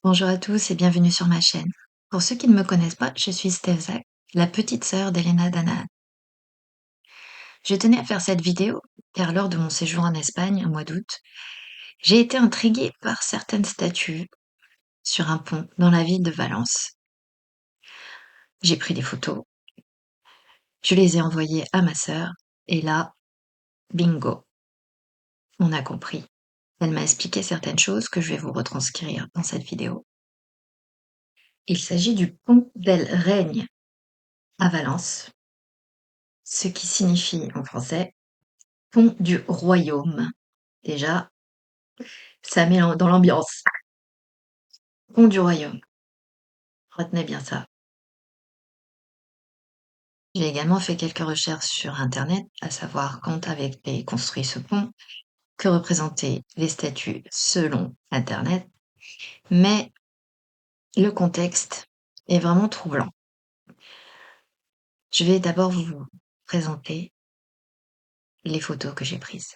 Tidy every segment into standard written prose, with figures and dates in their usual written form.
Bonjour à tous et bienvenue sur ma chaîne. Pour ceux qui ne me connaissent pas, je suis Stevzak, la petite sœur d'Elena Danaan. Je tenais à faire cette vidéo car lors de mon séjour en Espagne au mois d'août, j'ai été intriguée par certaines statues sur un pont dans la ville de Valence. J'ai pris des photos, je les ai envoyées à ma sœur et là, bingo, on a compris. Elle m'a expliqué certaines choses que je vais vous retranscrire dans cette vidéo. Il s'agit du pont del Règne à Valence, ce qui signifie en français pont du royaume. Déjà, ça met dans l'ambiance. Pont du royaume. Retenez bien ça. J'ai également fait quelques recherches sur Internet, à savoir quand avait été construit ce pont, que représentaient les statues selon Internet, mais le contexte est vraiment troublant. Je vais d'abord vous présenter les photos que j'ai prises.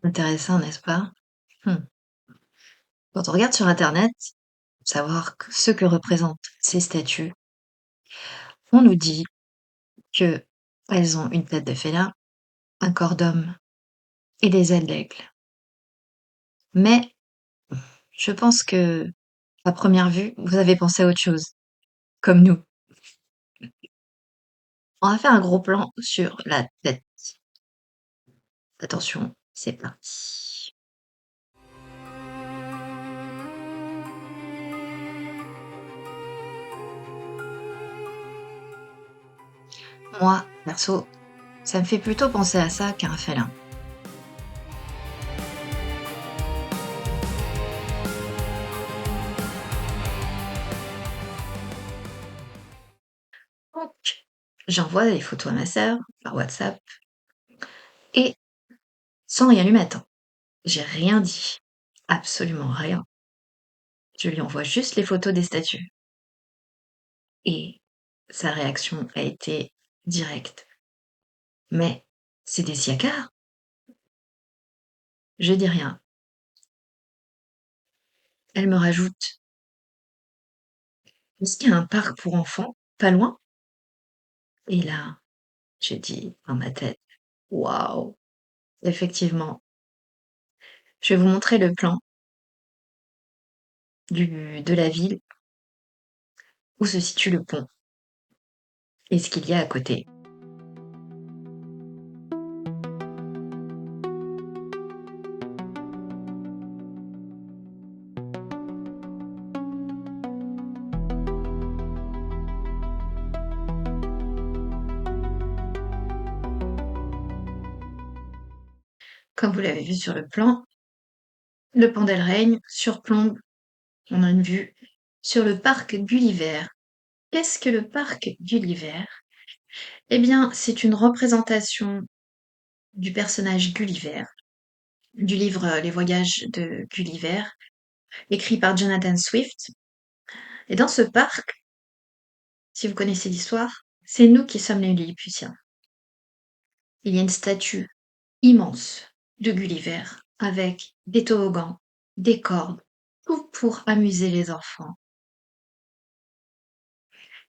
Intéressant, n'est-ce pas? Hmm. Quand on regarde sur Internet, savoir ce que représentent ces statues, on nous dit que elles ont une tête de félin, un corps d'homme et des ailes d'aigle. Mais je pense que, à première vue, vous avez pensé à autre chose, comme nous. On va faire un gros plan sur la tête. Attention, c'est parti. Moi, perso, ça me fait plutôt penser à ça qu'à un félin. Donc, j'envoie les photos à ma sœur par WhatsApp et sans rien lui mettre. J'ai rien dit, absolument rien. Je lui envoie juste les photos des statues. Et sa réaction a été directe. Mais c'est des siacards. Je dis rien. Elle me rajoute: «Est-ce qu'il y a un parc pour enfants pas loin?» Et là, j'ai dit dans ma tête: «Waouh, effectivement». Je vais vous montrer le plan de la ville où se situe le pont et ce qu'il y a à côté. Comme vous l'avez vu sur le plan, le pont del Règne surplombe, on a une vue sur le parc Gulliver. Qu'est-ce que le parc Gulliver? Eh bien, c'est une représentation du personnage Gulliver, du livre Les Voyages de Gulliver, écrit par Jonathan Swift. Et dans ce parc, si vous connaissez l'histoire, c'est nous qui sommes les Lilliputiens. Il y a une statue immense de Gulliver avec des toboggans, des cordes, tout pour amuser les enfants.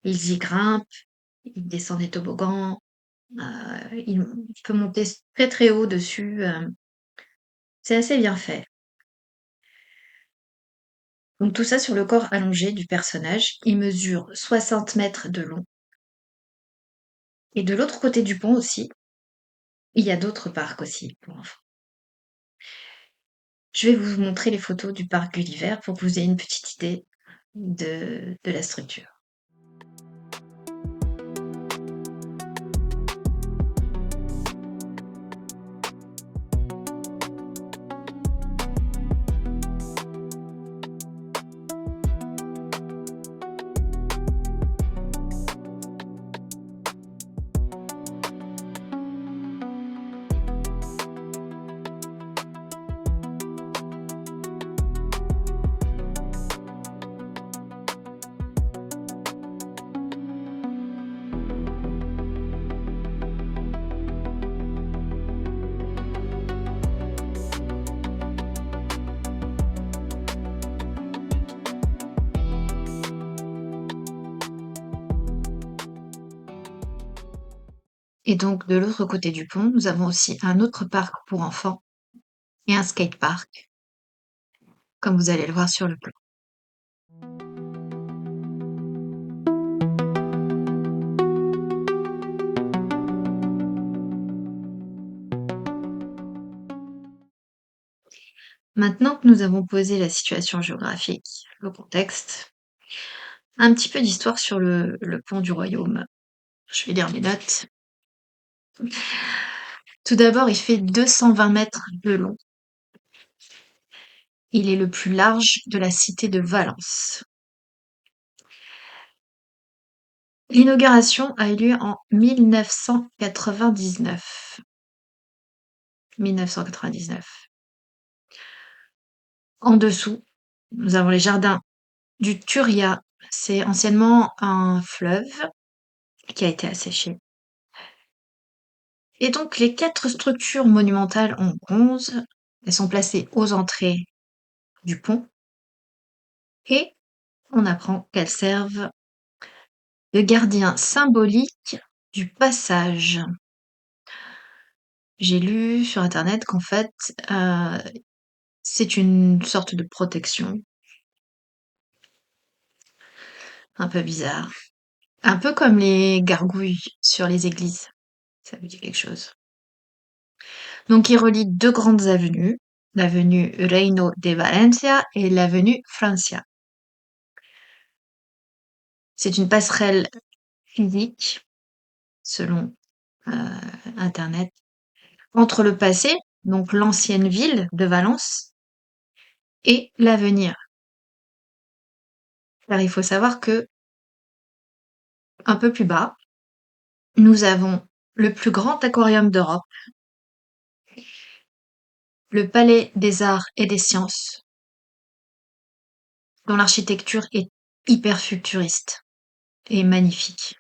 Ils y grimpent, ils descendent des toboggans, il peut monter très très haut dessus. C'est assez bien fait. Donc tout ça sur le corps allongé du personnage. Il mesure 60 mètres de long. Et de l'autre côté du pont aussi, il y a d'autres parcs aussi pour enfants. Je vais vous montrer les photos du parc Gulliver pour que vous ayez une petite idée de la structure. Et donc de l'autre côté du pont, nous avons aussi un autre parc pour enfants et un skatepark, comme vous allez le voir sur le plan. Maintenant que nous avons posé la situation géographique, le contexte, un petit peu d'histoire sur le pont du Royaume. Je vais lire mes notes. Tout d'abord, il fait 220 mètres de long. Il est le plus large de la cité de Valence. L'inauguration a eu lieu en 1999. 1999. En dessous, nous avons les jardins du Turia. C'est anciennement un fleuve qui a été asséché. Et donc, les 4 structures monumentales en bronze, elles sont placées aux entrées du pont et on apprend qu'elles servent de gardien symbolique du passage. J'ai lu sur internet qu'en fait, c'est une sorte de protection. Un peu bizarre. Un peu comme les gargouilles sur les églises. Ça vous dit quelque chose. Donc il relie 2 grandes avenues, l'avenue Reino de Valencia et l'avenue Francia. C'est une passerelle physique, selon internet, entre le passé, donc l'ancienne ville de Valence, et l'avenir. Car il faut savoir que, un peu plus bas, nous avons le plus grand aquarium d'Europe, le Palais des Arts et des Sciences, dont l'architecture est hyper futuriste et magnifique.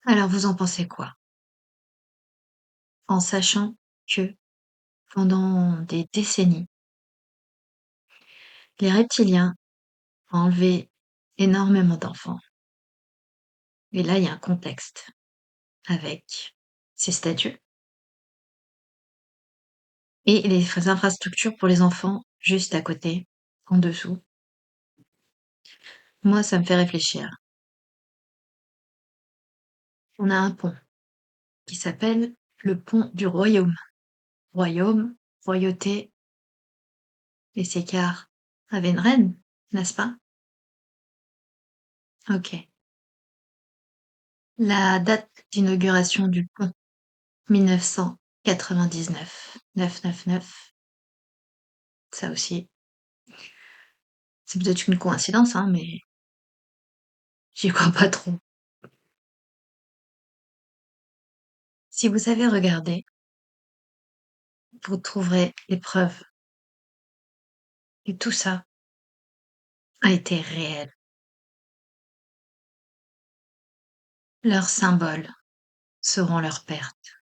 Alors vous en pensez quoi? En sachant que pendant des décennies, les reptiliens ont enlevé énormément d'enfants. Et là, il y a un contexte avec ces statues et les infrastructures pour les enfants juste à côté, en dessous. Moi, ça me fait réfléchir. On a un pont qui s'appelle le pont du Royaume. Royaume, royauté, et c'est car avait une reine, n'est-ce pas? Ok. La date d'inauguration du pont, 1999. 999. Ça aussi. C'est peut-être une coïncidence, hein, mais j'y crois pas trop. Si vous savez regarder, vous trouverez les preuves que tout ça a été réel. Leurs symboles seront leur perte.